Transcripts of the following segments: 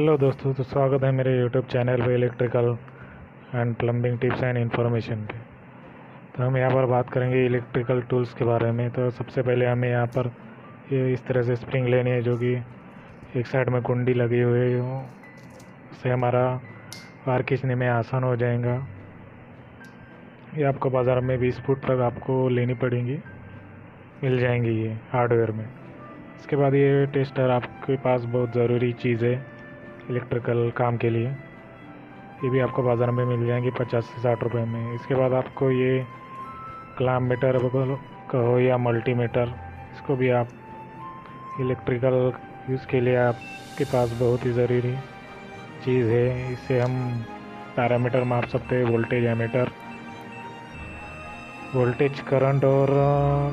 Hello दोस्तों, तो स्वागत है मेरे यूट्यूब चैनल पे electrical and plumbing tips and information पे। तो हम यहाँ पर बात करेंगे इलेक्ट्रिकल टूल्स के बारे में। तो सबसे पहले हमें यहाँ पर ये इस तरह से स्प्रिंग लेनी है, जो कि एक साइड में कुंडी लगी हुई हो, उससे हमारा वायर खींचने में आसान हो जाएगा। ये आपको बाज़ार में 20 फुट तक आपको लेनी पड़ेंगी, मिल जाएंगी ये हार्डवेयर में। इसके बाद ये टेस्टर आपके पास बहुत ज़रूरी चीज़ है इलेक्ट्रिकल काम के लिए। ये भी आपको बाज़ार में मिल जाएंगी 50 से 60 रुपए में। इसके बाद आपको ये क्लैम्प मीटर कहो या मल्टीमीटर, इसको भी आप इलेक्ट्रिकल यूज़ के लिए आपके पास बहुत ही ज़रूरी चीज़ है। इससे हम पैरामीटर माप सकते हैं, वोल्टेज, एमीटर, वोल्टेज, करंट और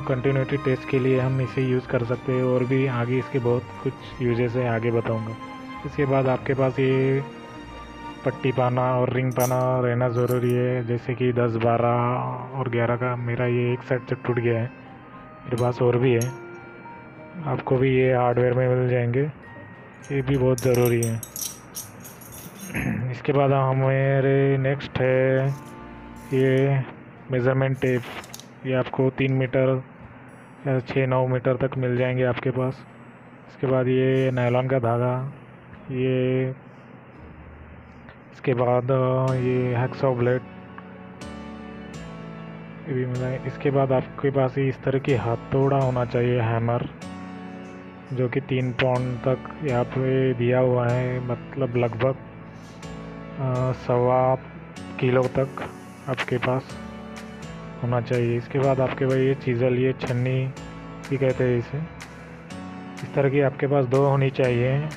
कंटिन्यूटी टेस्ट के लिए हम इसे यूज़ कर सकते हैं। और भी आगे इसके बहुत कुछ यूजेस है, आगे बताऊंगा। इसके बाद आपके पास ये पट्टी पाना और रिंग पाना रहना ज़रूरी है, जैसे कि 10, 12 और 11 का। मेरा ये एक साइड से टूट गया है, मेरे पास और भी है। आपको भी ये हार्डवेयर में मिल जाएंगे, ये भी बहुत ज़रूरी है। इसके बाद हमारे नेक्स्ट है ये मेज़रमेंट टेप। ये आपको 3 मीटर या 6-9 मीटर तक मिल जाएंगे आपके पास। इसके बाद ये नायलॉन का धागा, ये इसके बाद ये हैक्सॉ ब्लेड, ये भी मिला है। इसके बाद आपके पास इस तरह की हथौड़ा होना चाहिए, हैमर, जो कि 3 पाउंड तक यहाँ पे दिया हुआ है, मतलब लगभग 1.25 किलो तक आपके पास होना चाहिए। इसके बाद आपके पास ये चीज़ल, ये छन्नी भी कहते हैं इसे, इस तरह की आपके पास 2 होनी चाहिए,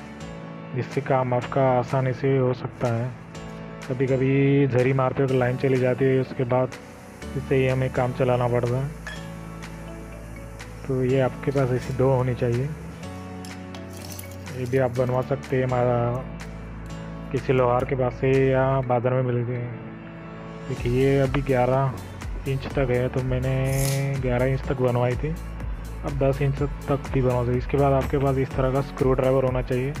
जिससे काम आपका आसानी से हो सकता है। कभी कभी झरी मारते हो तो लाइन चली जाती है, उसके बाद इससे ही हमें काम चलाना पड़ता है। तो ये आपके पास ऐसी 2 होनी चाहिए। ये भी आप बनवा सकते हैं हमारा किसी लोहार के पास से, या बाजार में मिल गए। देखिए ये अभी 11 इंच तक है, तो मैंने 11 इंच तक बनवाई थी, अब 10 इंच तक भी बनवा सकते। इसके बाद आपके पास इस तरह का स्क्रू ड्राइवर होना चाहिए,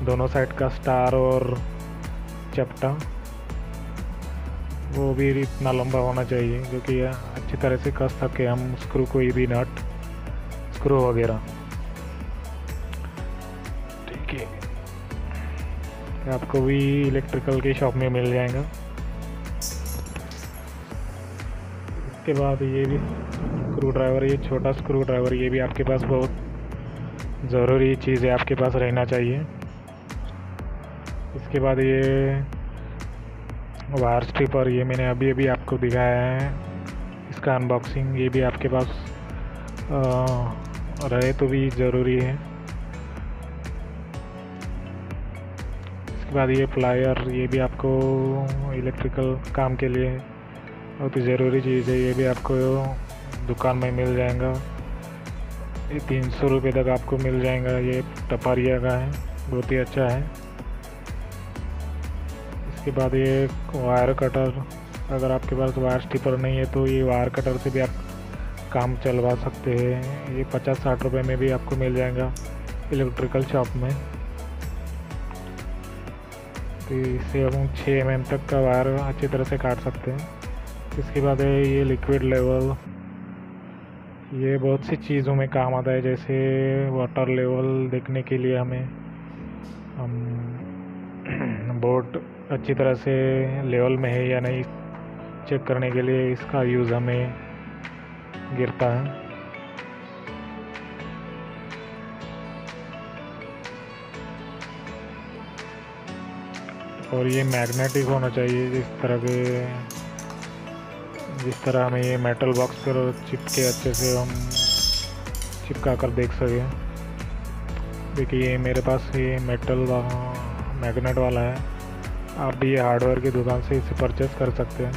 दोनों साइड का स्टार और चपटा, वो भी इतना लंबा होना चाहिए जो कि अच्छी तरह से कस सके हम स्क्रू, कोई भी नट स्क्रू वगैरह। ठीक है, आपको भी इलेक्ट्रिकल के शॉप में मिल जाएगा। इसके बाद ये भी स्क्रू ड्राइवर, ये छोटा स्क्रू ड्राइवर, ये भी आपके पास बहुत ज़रूरी चीज़ है, आपके पास रहना चाहिए। इसके बाद ये वायर स्ट्रिपर, ये मैंने अभी अभी आपको दिखाया है, इसका अनबॉक्सिंग, ये भी आपके पास रहे तो भी ज़रूरी है। इसके बाद ये प्लायर, ये भी आपको इलेक्ट्रिकल काम के लिए बहुत ही ज़रूरी चीज़ है, ये भी आपको दुकान में मिल जाएगा। ये 300 रुपये तक आपको मिल जाएगा। ये टपारिया का है, बहुत ही अच्छा है। इसके बाद ये वायर कटर, अगर आपके पास वायर स्टिपर नहीं है तो ये वायर कटर से भी आप काम चलवा सकते हैं। ये 50-60 रुपये में भी आपको मिल जाएगा इलेक्ट्रिकल शॉप में। तो इससे हम 6 mm तक का वायर अच्छी तरह से काट सकते हैं। इसके बाद है ये लिक्विड लेवल, ये बहुत सी चीज़ों में काम आता है, जैसे वाटर लेवल देखने के लिए हमें बोट अच्छी तरह से लेवल में है या नहीं चेक करने के लिए इसका यूज़ हमें गिरता है। और ये मैग्नेटिक होना चाहिए, जिस तरह हमें ये मेटल बॉक्स पर चिपके अच्छे से हम चिपका कर देख सकें। देखिए ये मेरे पास ये मेटल मैग्नेट वाला है, आप भी ये हार्डवेयर की दुकान से इसे परचेस कर सकते हैं।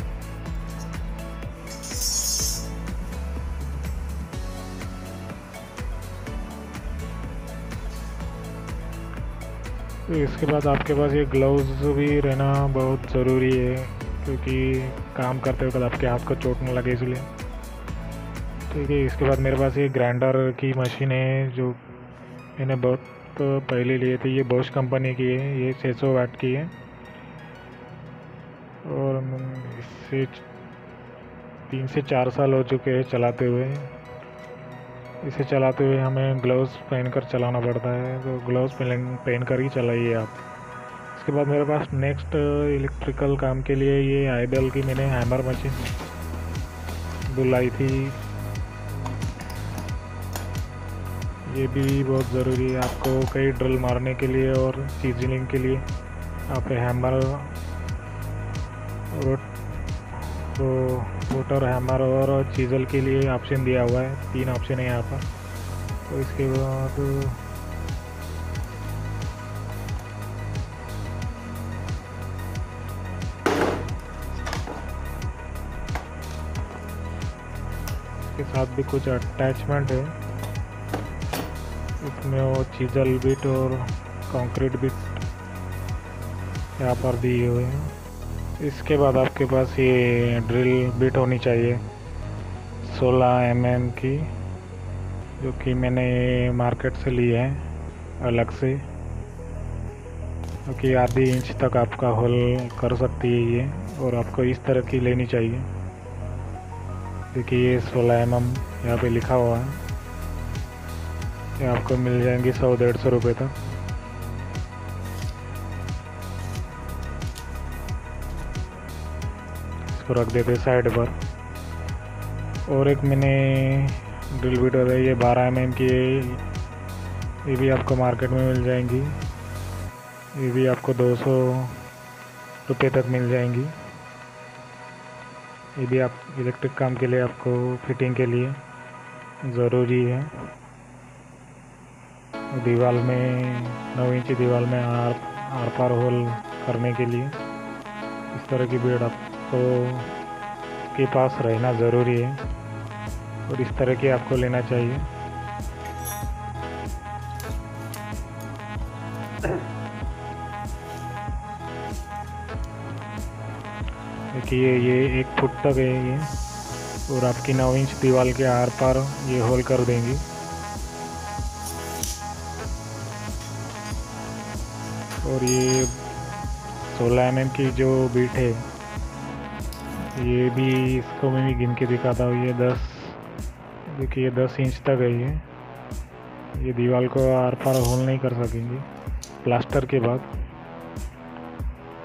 तो इसके बाद आपके पास ये ग्लव्स भी रहना बहुत ज़रूरी है, क्योंकि काम करते वक्त आपके हाथ को चोट न लगे, इसलिए। ठीक है, इसके बाद मेरे पास ये ग्राइंडर की मशीन है, जो मैंने बहुत तो पहले लिए थे, ये बोश कंपनी की है, ये 600 वाट की है और इससे 3 से 4 साल हो चुके हैं चलाते हुए। इसे चलाते हुए हमें ग्लव्स पहनकर चलाना पड़ता है, तो ग्लव्स पहन कर ही चलाइए आप। इसके बाद मेरे पास नेक्स्ट इलेक्ट्रिकल काम के लिए ये आइडल की मैंने हैमर मशीन बुलाई थी। ये भी बहुत ज़रूरी है आपको कई ड्रिल मारने के लिए और चीजलिंग के लिए। आप हैमर रोटर हैमर और चीजल के लिए ऑप्शन दिया हुआ है, 3 ऑप्शन है यहाँ पर। तो इसके बाद इसके साथ भी कुछ अटैचमेंट है, इसमें वो चीजल बिट और कंक्रीट बिट यहाँ पर दिए हुए हैं। इसके बाद आपके पास ये ड्रिल बिट होनी चाहिए 16 mm की, जो कि मैंने मार्केट से ली है अलग से, क्योंकि आधी इंच तक आपका होल कर सकती है ये। और आपको इस तरह की लेनी चाहिए। देखिए ये 16 mm यहाँ पे लिखा हुआ है, ये आपको मिल जाएंगी 100-150 रुपये तक। इसको रख देते साइड पर। और एक मैंने ड्रिल बिट है, ये 12 mm की है, ये भी आपको मार्केट में मिल जाएंगी, ये भी आपको 200 रुपये तक मिल जाएंगी। ये भी आप इलेक्ट्रिक काम के लिए आपको फिटिंग के लिए ज़रूरी है। दीवार में 9 इंच दीवार में आर पार होल करने के लिए इस तरह की बेड आपको के पास रहना ज़रूरी है और इस तरह की आपको लेना चाहिए। देखिए ये 1 फुट तक है ये, और आपकी 9 इंच दीवार के आर पार ये होल कर देंगी। और ये 16 mm की जो बीट है, ये भी इसको मैं भी गिन के दिखाता हूँ। ये 10, देखिए 10 इंच तक है ये दीवार को आर पार होल नहीं कर सकेंगे प्लास्टर के बाद।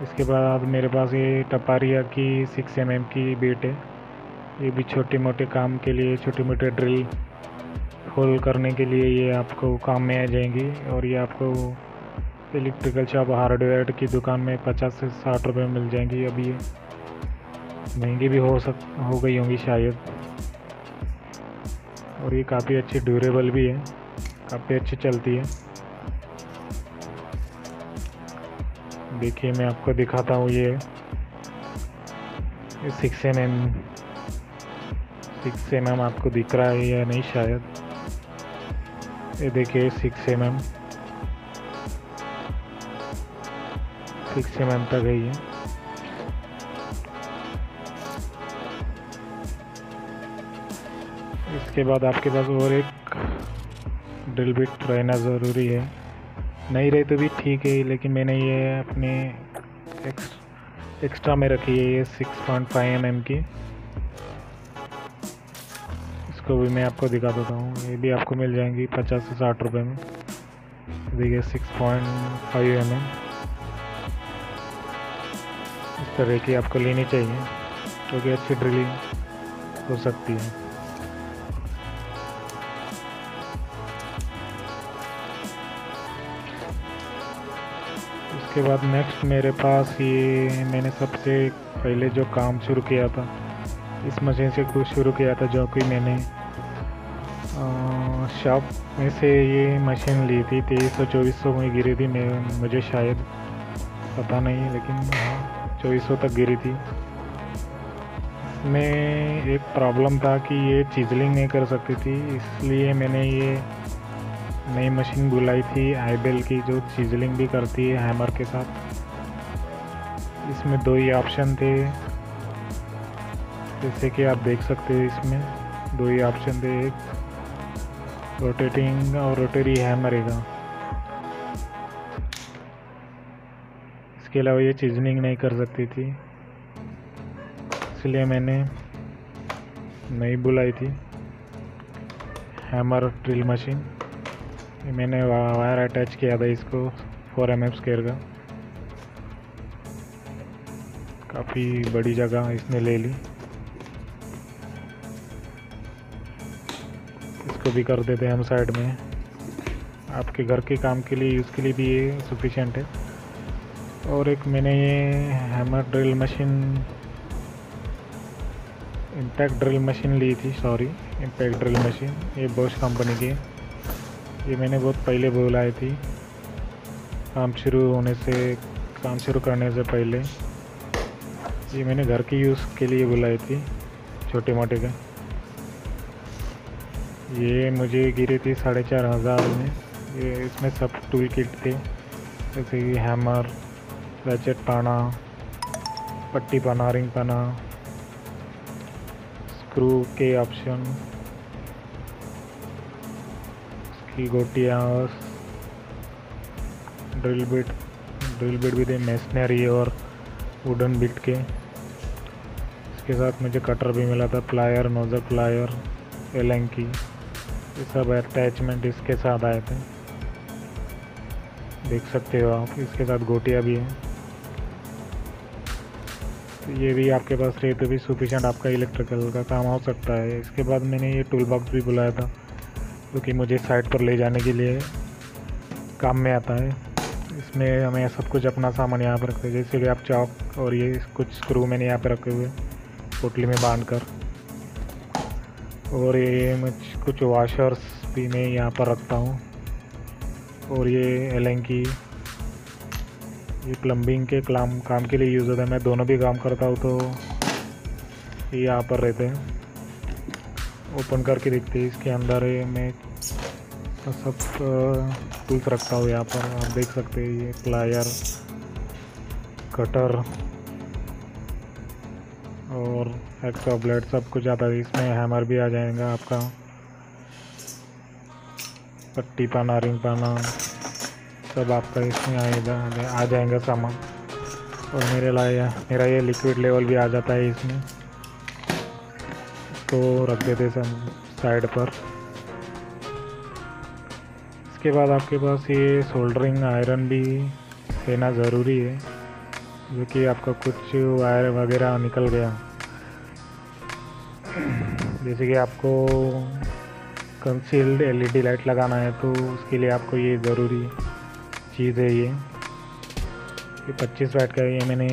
इसके बाद मेरे पास ये टपारिया की 6 mm की बीट है, ये भी छोटे मोटे काम के लिए, छोटे मोटे ड्रिल होल करने के लिए ये आपको काम में आ जाएंगी। और ये आपको इलेक्ट्रिकल शॉप हार्डवेयर की दुकान में 50 से 60 रुपये मिल जाएंगी। अभी ये महंगी भी हो गई होंगी शायद। और ये काफ़ी अच्छी ड्यूरेबल भी है, काफ़ी अच्छी चलती है। देखिए मैं आपको दिखाता हूँ, ये 6 mm आपको दिख रहा है या नहीं शायद। ये देखिए 6 mm तक है ये। इसके बाद आपके पास और एक ड्रिल बिट रहना ज़रूरी है, नहीं रहे तो भी ठीक है, लेकिन मैंने ये अपने एक्स्ट्रा में रखी है ये 6.5 mm की। इसको भी मैं आपको दिखा देता हूँ, ये भी आपको मिल जाएंगी 50 से 60 रुपये में। देखिए 6.5 mm इस तरह की आपको लेनी चाहिए, क्योंकि अच्छी ड्रिलिंग हो सकती है। उसके बाद नेक्स्ट मेरे पास ये मैंने सबसे पहले जो काम शुरू किया था, इस मशीन से कुछ शुरू किया था, जो कि मैंने शॉप में से ये मशीन ली थी। 2300-2400 में गिरी थी, मुझे शायद पता नहीं, लेकिन हाँ 2400 तक गिरी थी। इसमें एक प्रॉब्लम था कि ये चिजलिंग नहीं कर सकती थी, इसलिए मैंने ये नई मशीन बुलाई थी आइबेल की, जो चिजलिंग भी करती है हैमर के साथ। इसमें 2 ही ऑप्शन थे, जैसे कि आप देख सकते हो, इसमें 2 ही ऑप्शन थे, एक रोटेटिंग और रोटरी हैमर का। इसके अलावा ये सीजनिंग नहीं कर सकती थी, इसलिए मैंने नहीं बुलाई थी। हैमर ड्रिल मशीन, मैंने वायर अटैच किया था इसको 4 mm स्क्वायर का, काफ़ी बड़ी जगह इसने ले ली। इसको भी कर देते हैं हम साइड में, आपके घर के काम के लिए यूज़ के लिए भी ये सफिशिएंट है। और एक मैंने ये hammer drill machine, impact drill machine ली थी, इम्पैक्ट ड्रिल मशीन, ये बॉश कंपनी की। ये मैंने बहुत पहले बुलाई थी, काम शुरू करने से पहले। ये मैंने घर के यूज़ के लिए बुलाई थी, छोटे मोटे का। ये मुझे गिरी थी 4,500 में। ये इसमें सब टूल किट थे, जैसे कि हैमर, रैचेट पाना, पट्टी पाना, रिंग पाना, स्क्रू के ऑप्शन, इसकी गोटियाँ, ड्रिल बिट भी थे, मेसनरी और वुडन बिट के। इसके साथ मुझे कटर भी मिला था, प्लायर, नोजर प्लायर, एलन की, ये सब अटैचमेंट इसके साथ आए थे, देख सकते हो आप। इसके साथ गोटियाँ भी हैं, तो ये भी आपके पास रहे तो भी सफिशिएंट आपका इलेक्ट्रिकल का काम हो सकता है। इसके बाद मैंने ये टूल बॉक्स भी बुलाया था, क्योंकि मुझे साइट पर ले जाने के लिए काम में आता है। इसमें हमें सब कुछ अपना सामान यहाँ पर रखते हैं, जैसे कि आप चौक और ये कुछ स्क्रू मैंने यहाँ पे रखे हुए पोटली में बांध कर। और ये कुछ वॉशर्स भी मैं यहाँ पर रखता हूँ। और ये एलन की, ये प्लम्बिंग के काम के लिए यूज़ होता है। मैं दोनों भी काम करता हूँ, तो ये यहाँ पर रहते हैं। ओपन करके देखते हैं, इसके अंदर मैं सब टूल्स रखता हूँ यहाँ पर, आप देख सकते हैं। ये प्लायर, कटर और एक्स्ट्रा ब्लेड सब कुछ आता है। इसमें हैमर भी आ जाएगा आपका, पट्टी पाना, रिंग पाना, सब आपका इसमें आ जाएगा सामान। और मेरा ये लिक्विड लेवल भी आ जाता है इसमें, तो रख देते सब साइड पर। इसके बाद आपके पास ये सोल्डरिंग आयरन भी लेना ज़रूरी है, जो कि आपका कुछ वायर वगैरह निकल गया, जैसे कि आपको कंसील्ड LED लाइट लगाना है, तो उसके लिए आपको ये ज़रूरी चीज़ है। ये 25 वाट का, ये मैंने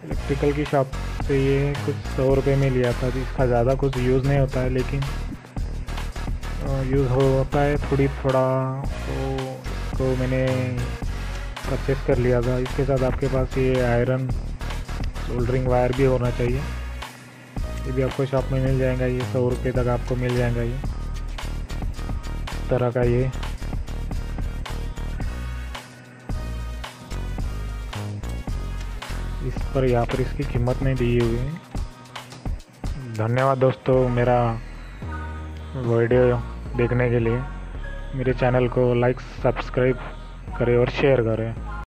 इलेक्ट्रिकल की शॉप से ये कुछ 100 रुपये में लिया था। इसका ज़्यादा कुछ यूज़ नहीं होता है, लेकिन यूज़ होता है थोड़ा, तो इसको मैंने परचेस कर लिया था। इसके साथ आपके पास ये आयरन सोल्डरिंग वायर भी होना चाहिए, ये भी आपको शॉप में मिल जाएगा। ये 100 रुपये तक आपको मिल जाएगा ये इस तरह का। ये इस पर यहाँ पर इसकी कीमत नहीं दी हुई है। धन्यवाद दोस्तों, मेरा वीडियो देखने के लिए। मेरे चैनल को लाइक, सब्सक्राइब करें और शेयर करें।